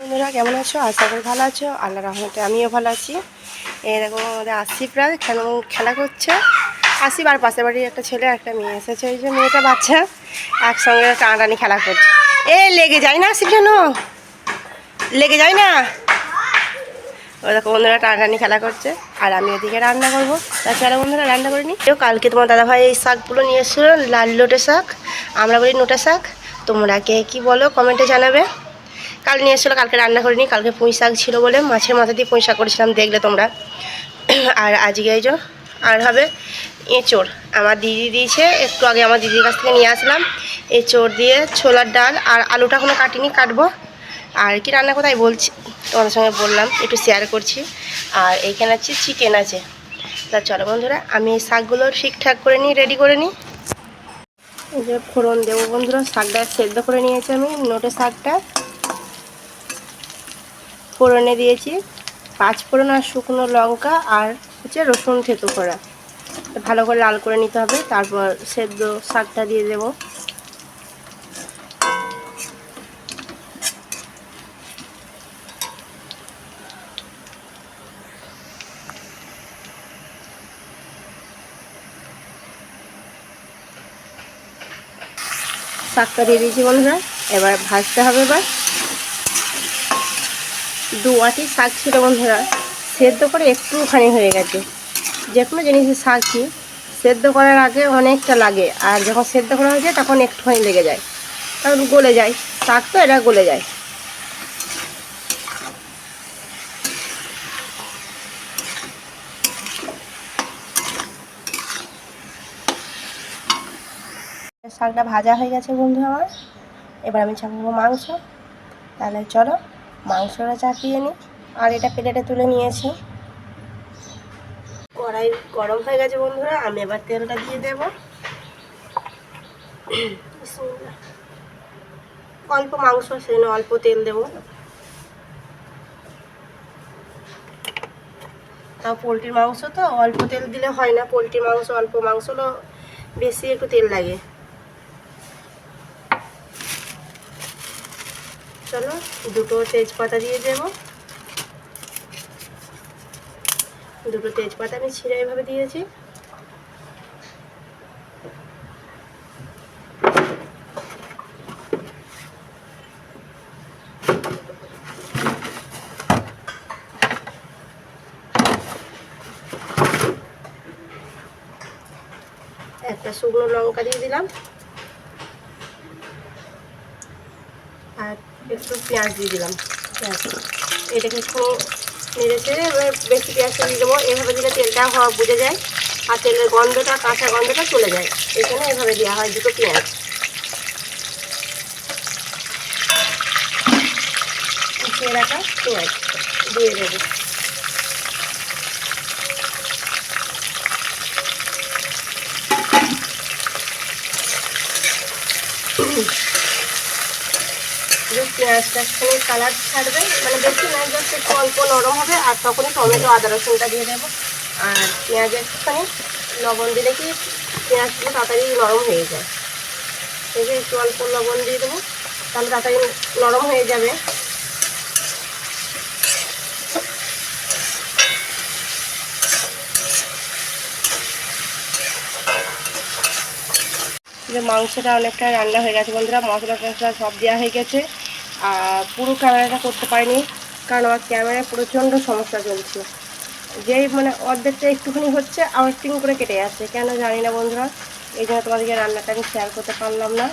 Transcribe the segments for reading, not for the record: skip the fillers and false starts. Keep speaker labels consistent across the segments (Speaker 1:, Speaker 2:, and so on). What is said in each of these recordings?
Speaker 1: বন্ধুরা কেমন আছো? আশা করি ভালো আছো। আল্লাহর রহমতে আমিও ভালো আছি। এই দেখো আমাদের আসিফরা খেলা করছে। আসিফ আর পাশের বাড়ির একটা ছেলে একটা মেয়ে এসেছে। ওই যে মেয়েটা বাচ্চা একসঙ্গে টানাটানি খেলা করছে। লেগে যায় না আসিফ, যেন লেগে যায় না। ওই দেখো বন্ধুরা টানাটানি খেলা করছে আর আমি ওদিকে রান্না করবো। তাছাড়া বন্ধুরা রান্না করিনি। কালকে তোমার দাদাভাই এই শাকগুলো নিয়ে এসেছিলো, লাল লোটে শাক, আমরা বলি নোটা শাক। তোমরা কে কী বলো কমেন্টে জানাবে। কাল নিয়ে এসেছিলো, কালকে রান্না করিনি। কালকে পুঁই শাক ছিল বলে মাছের মাথা দিয়ে পুঁই শাক করেছিলাম, দেখলে তোমরা। আর আজকে এই যে আর হবে এঁচোড়। আমার দিদি দিয়েছে, একটু আগে আমার দিদির কাছ থেকে নিয়ে আসলাম। এঁচোড় দিয়ে ছোলার ডাল আর আলুটা এখনো কাটিনি, কাটবো। আর কি রান্না কোথায় বলছি তোমাদের সঙ্গে বললাম, একটু শেয়ার করছি। আর এইখানে আছে চিকেন আছে। তা চলো বন্ধুরা আমি এই শাকগুলো ঠিকঠাক করে নিই, রেডি করে নিই। এই যে ফোড়ন দেবো বন্ধুরা, শাকটা সেদ্ধ করে নিয়েছি আমি, নোটে শাকটা। ফোড়নে দিয়েছি 5 ফোড়ন আর শুকনো লঙ্কা আর হচ্ছে রসুন থেতো করা। ভালো করে লাল করে নিতে হবে, তারপর সেদ্ধ শাকটা দিয়ে দেব। শাকটা দিয়ে দিয়েছি বন্ধুরা, এবার ভাজতে হবে। এবার 2 আঁটি শাক ছিল বন্ধুরা, সেদ্ধ করে একটুখানি হয়ে গেছে। যে কোনো জিনিসের শাকই সেদ্ধ করার আগে অনেকটা লাগে, আর যখন সেদ্ধ করা হয়ে যায় তখন একটুখানি লেগে যায়, কারণ গলে যায় শাক, তো এটা গলে যায়। শাকটা ভাজা হয়ে গেছে বন্ধু আমার। এবার আমি চাপাবো মাংস। তাহলে চলো মাংসটা চাপিয়ে নিই। আর এটা প্লেটে তুলে নিয়েছি। কড়াই গরম হয়ে গেছে বন্ধুরা, আমি এবার তেলটা দিয়ে দেব। অল্প মাংস, সেই জন্য অল্প তেল দেব। তাও পোলট্রির মাংস তো অল্প তেল দিলে হয় না, পোলট্রির মাংস অল্প মাংস হলো বেশি একটু তেল লাগে। চলো 2টো তেজপাতা দিয়ে দেব। 2টো তেজপাতা আমি ছিঁড়ে এভাবে দিয়েছি। একটা শুকনো লঙ্কা দিয়ে দিলাম আর একটু পেঁয়াজ দিয়ে দিলাম। এটাকে একটু নেড়ে চেড়ে এবার বেশি পেঁয়াজটা দিয়ে দেবো। এভাবে দিলে তেলটা হওয়া বুঝে যায় আর তেলের গন্ধটা, কাঁচা গন্ধটা চলে যায়। এখানে এভাবে দেওয়া হয় 2টো পেঁয়াজ। কুচিয়ে রাখা পেঁয়াজ দিয়ে দেবো। পেঁয়াজটা একটু কালার ছাড়বে, মানে বেশি না, জাস্ট একটু অল্প নরম হবে। আর তখনই টমেটো আদা রসুনটা দিয়ে দেবো। আর পেঁয়াজে একটুখানি লবণ দিলে কি পেঁয়াজগুলো তাড়াতাড়ি নরম হয়ে যায়। এই যে একটু অল্প লবণ দিয়ে দেবো, তাহলে তাড়াতাড়ি নরম হয়ে যাবে। যে মাংসটা অনেকটা রান্না হয়ে গেছে বন্ধুরা, মশলা টশলা সব দেওয়া হয়ে গেছে। আর পুরো ক্যামেরাটা করতে পারিনি, কারণ আমার ক্যামেরায় প্রচণ্ড সমস্যা চলছে। যেই মানে অর্ধেকটা একটুখানি হচ্ছে আবার টিং করে কেটে যাচ্ছে, কেন জানি না বন্ধুরা। এই জন্য তোমাদেরকে রান্নাটা আমি শেয়ার করতে পারলাম না।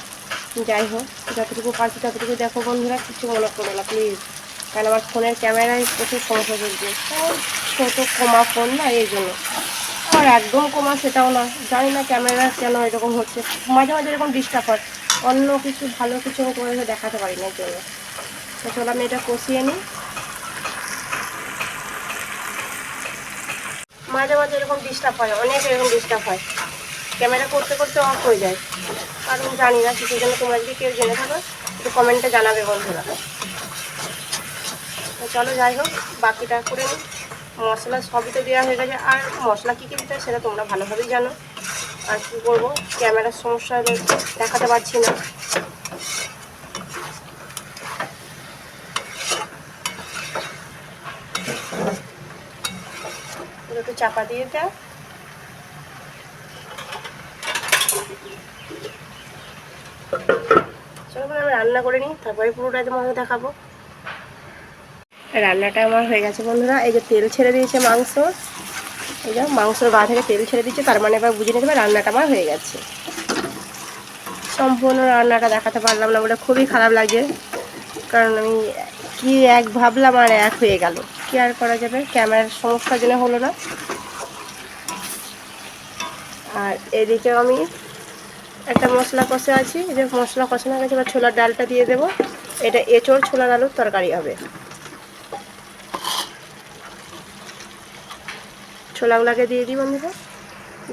Speaker 1: যাই হোক, যতটুকু পারছি ততটুকু দেখো বন্ধুরা, কিছু মনে করো না প্লিজ। কারণ আমার ফোনের ক্যামেরায় প্রচুর সমস্যা চলছে, ছোটো কমা ফোন না, এই জন্য। আর একদম কমা সেটাও না, জানি না ক্যামেরা কেন এরকম হচ্ছে, মাঝে মাঝে এরকম ডিস্টার্ব হয়। অন্য কিছু ভালো কিছু আমি করে দেখাতে পারি না, এর জন্য। তো চলো আমি এটা কষিয়ে নিই। মাঝে মাঝে এরকম ডিস্টার্ব হয়, অনেক এরকম ডিস্টার্ব হয়, ক্যামেরা করতে করতে অফ হয়ে যায়। কারণ জানি না কিছুর জন্য। তোমরা যদি কেউ জেনে থাকো একটু কমেন্টে জানাবে বন্ধুরা। তো চলো যাই হোক, বাকিটা করে নিই। মশলা সবই তো দেওয়া হয়ে গেছে, আর মশলা কী কী দিতে হয় সেটা তোমরা ভালোভাবেই জানো। আর কী করবো, ক্যামেরার সমস্যা হলে দেখাতে পারছি না। একটু চাপা দিয়ে দাও। চলো আমি রান্না করে নিই, তারপরে পুরোটা তোমাকে দেখাবো। রান্নাটা আমার হয়ে গেছে বন্ধুরা। এই যে তেল ছেড়ে দিয়েছে মাংস, এই যে মাংসর গা থেকে তেল ছেড়ে দিচ্ছে, তার মানে এবার বুঝে নিতে হবে রান্নাটা আমার হয়ে গেছে। সম্পূর্ণ রান্নাটা দেখাতে পারলাম না বলে খুবই খারাপ লাগে, কারণ আমি কি এক ভাবলাম আর এক হয়ে গেল। কি আর করা যাবে, ক্যামেরার সমস্যার জন্য হলো না। আর এদিকে আমি একটা মশলা কষে আছি, এই যে মশলা কষানো গেছে, এবার ছোলার ডালটা দিয়ে দেবো। এটা এঁচোড় ছোলার আলুর তরকারি হবে। ছোলাগুলোকে দিয়ে দিই বন্ধুরা,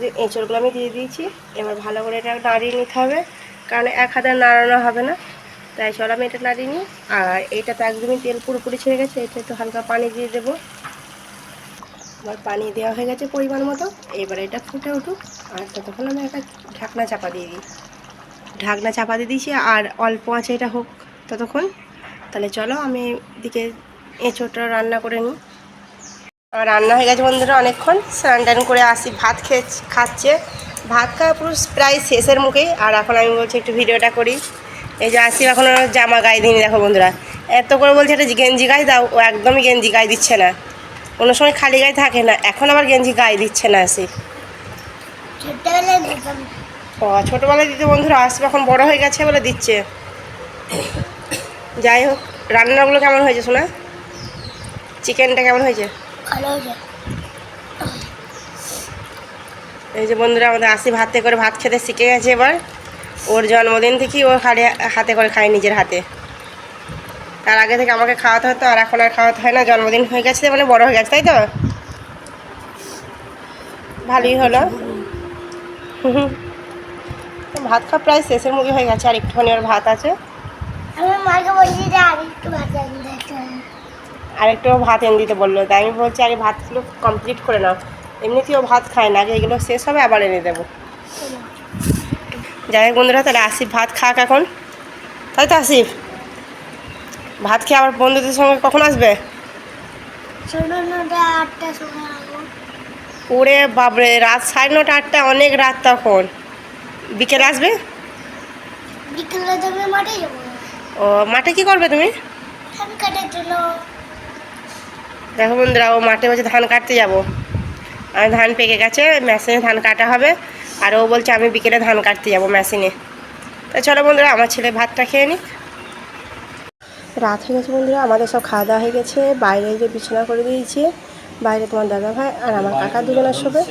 Speaker 1: যে এঁচোড়গুলো আমি দিয়ে দিয়েছি। এবার ভালো করে এটা নাড়িয়ে নিতে হবে, কারণ এক হাতে নাড়ানো হবে না, তাই চলো আমি এটা নাড়িয়ে নিই। আর এটা তো একদমই তেল পুরোপুরি ছেড়ে গেছে, এটা একটু হালকা পানি দিয়ে দেবো। আবার পানি দেওয়া হয়ে গেছে পরিমাণ মতো। এবার এটা ফুটে উঠুক, আর ততক্ষণ আমি একটা ঢাকনা চাপা দিয়ে দিই। ঢাকনা চাপা দিয়ে দিয়েছি, আর অল্প আছে এটা হোক ততক্ষণ। তাহলে চলো আমি এদিকে এঁচোড়টা রান্না করে নিই। আমার রান্না হয়ে গেছে বন্ধুরা অনেকক্ষণ। স্নান টান করে আসি, ভাত খাচ্ছে। ভাত খাওয়া পুরো প্রায় শেষের মুখেই। আর এখন আমি বলছি একটু ভিডিওটা করি। এই যে আসি, এখনও জামা গায়ে দিইনি। দেখো বন্ধুরা, এত করে বলছে একটা গেঞ্জি গায়ে দাও, ও একদমই গেঞ্জি গায়ে দিচ্ছে না। কোনো সময় খালি গায়ে থাকে না, এখন আবার গেঞ্জি গায়ে দিচ্ছে না। আসি ও ছোটোবেলায় দিতে বন্ধুরা, আসবে এখন বড় হয়ে গেছে বলে দিচ্ছে। যাই হোক, রান্নাগুলো কেমন হয়েছে শোনা? চিকেনটা কেমন হয়েছে? ভালো হয়েছে। এই যে বন্ধুরা, আমাদের আসি ভাতে করে ভাত খেতে শিখে গেছে এবার। ওর জন্মদিন থেকেই ও খালি হাতে করে খায় নিজের হাতে। তার আগে থেকে আমাকে খাওয়াতে হতো, আর এখন আর খাওয়াতে হয় না। জন্মদিন হয়ে গেছে মানে বড় হয়ে গেছে, তাই তো? ভালোই হলো। ভাত খাওয়া প্রায় শেষের মুখে হয়ে গেছে, আর একটুখানি ওর ভাত আছে। আরেকটু ভাত এনে দিতে বললো, তাই আমি বলছি আগে ভাতগুলো কমপ্লিট করে নাও। এমনিতেও ভাত খায় না, আগে এগুলো শেষ হবে আবার এনে দেবো। যাই হোক বন্ধুরা, তাহলে আসিফ ভাত খাক এখন, তাই তো? আসিফ ভাত খেয়ে আবার বন্ধুদের সঙ্গে কখন আসবে? ওরে বাবরে, রাত 9:30 8টা, অনেক রাত তখন। বিকেলে আসবে? ও মাঠে কি করবে তুমি? দেখো বন্ধুরা, ও মাঠে বলছে ধান কাটতে যাবো। আর ধান পেকে গেছে, মেশিনে ধান কাটা হবে। আর ও বলছে আমি বিকেলে ধান কাটতে যাবো মেশিনে। তাই চলো বন্ধুরা, আমার ছেলে ভাতটা খেয়ে নিক। রাত হয়ে গেছে বন্ধুরা, আমাদের সব খাওয়া দাওয়া হয়ে গেছে। বাইরে যে বিছানা করে দিয়েছি, বাইরে তোমার দাদা ভাই আর আমার কাকা দুজনের শোবে।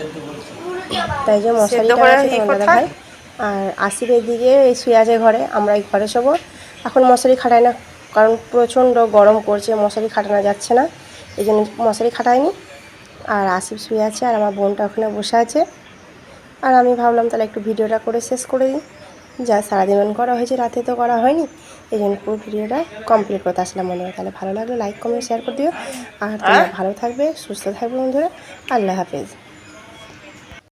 Speaker 1: তাই যে মশারিটা আছে তোমার দাদা ভাই আর আসিফের দিকে শুয়ে আছে ঘরে, আমরা এই ঘরে শোবো। এখন মশারি খাটাই না, কারণ প্রচণ্ড গরম করছে, মশারি খাটানো যাচ্ছে না, এই জন্য মশারি খাটাইনি। আর আসিফ শুয়ে আছে, আর আমার বোনটা ওখানে বসে আছে। আর আমি ভাবলাম তাহলে একটু ভিডিওটা করে শেষ করে দিই। যা সারাদিন করা হয়েছে, রাতে তো করা হয়নি, এই জন্য পুরো ভিডিওটা কমপ্লিট করতে আসলাম বন্ধুরা। তাহলে ভালো লাগলে লাইক কমেন্ট শেয়ার করে দিও। আর তোমরা ভালো থাকবে, সুস্থ থাকবে বন্ধুরা। আল্লাহ হাফেজ।